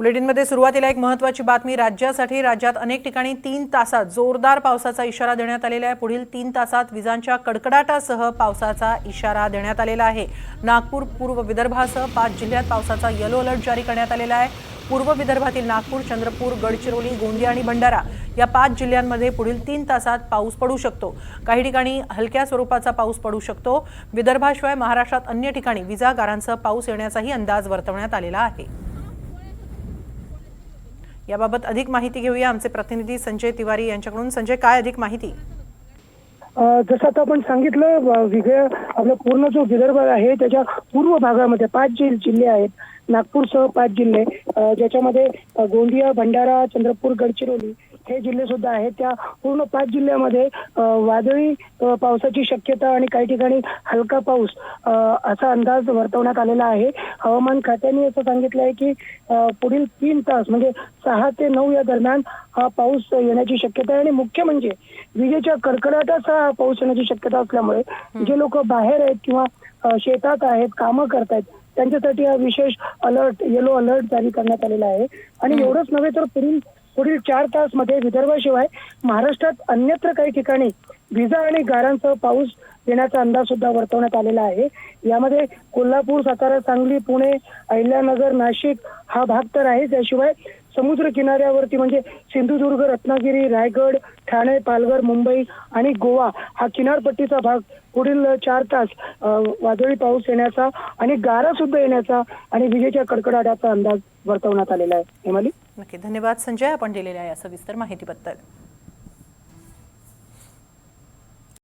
बुलेटिनमध्ये सुरुवातीला एक महत्त्वाची बातमी राज्यासाठी। राज्यात अनेक ठिकाणी 3 तासात जोरदार पावसाचा इशारा देण्यात आलेला आहे। पुढील 3 तासात विजांच्या कडकडाटासह पावसाचा इशारा देण्यात आलेला आहे। नागपूर, पूर्व विदर्भासह 5 जिल्ह्यात पावसाचा येलो अलर्ट जारी करण्यात आलेला आहे। पूर्व विदर्भातील नागपूर, चंद्रपूर, गडचिरोली, गोंदिया आणि भंडारा या 5 जिल्ह्यांमध्ये पुढील 3 तासात पाऊस पडू शकतो। काही ठिकाणी हलक्या स्वरूपाचा पाऊस पडू शकतो। विदर्भाशिवाय महाराष्ट्रात अन्य ठिकाणी विजा गारांसह पाऊस येण्याचाही अंदाज वर्तवण्यात आलेला आहे। याबाबत अधिक माहिती घेऊया आमचे प्रतिनिधी संजय तिवारी यांच्याकडून। संजय, काय अधिक माहिती? जसं आता आपण सांगितलं, आपला पूर्ण जो विदर्भ आहे त्याच्या पूर्व भागामध्ये 5 जिल्हे आहेत, नागपूरसह 5 जिल्हे, ज्याच्यामध्ये गोंदिया, भंडारा, चंद्रपूर, गडचिरोली हे जिल्हे सुद्धा आहेत। त्या पूर्ण 5 जिल्ह्यामध्ये वादळी पावसाची शक्यता आणि काही ठिकाणी हलका पाऊस असा अंदाज वर्तवण्यात आलेला आहे। हवामान खात्याने असं सांगितलं आहे की पुढील 3 तास म्हणजे 6 ते 9 या दरम्यान हा पाऊस येण्याची शक्यता आहे। आणि मुख्य म्हणजे विजेच्या कडकडाटाचा पाऊस येण्याची शक्यता असल्यामुळे जे लोक बाहेर आहेत किंवा शेतात आहेत, कामं करतायत, त्यांच्यासाठी हा विशेष अलर्ट, येलो अलर्ट जारी करण्यात आलेला आहे। आणि एवढंच नव्हे तर पुढील 4 तास मध्ये विदर्भाशिवाय महाराष्ट्रात अन्यत्र काही ठिकाणी विजा आणि गारांसह पाऊस येण्याचा अंदाज सुद्धा वर्तवण्यात आलेला आहे। यामध्ये कोल्हापूर, सातारा, सांगली, पुणे, अहिल्यानगर, नाशिक हा भाग तर आहे। त्याशिवाय समुद्र किनाऱ्यावरती म्हणजे सिंधुदुर्ग, रत्नागिरी, रायगड, ठाणे, पालघर, मुंबई आणि गोवा हा किनारपट्टीचा भाग पुढील 4 तास वादळी पाऊस येण्याचा आणि गारा सुद्धा येण्याचा आणि विजेच्या कडकडाटाचा अंदाज वर्तवण्यात आलेला आहे। हेमाली, नक्की धन्यवाद संजय, आपण दिलेल्या या सविस्तर माहितीबद्दल।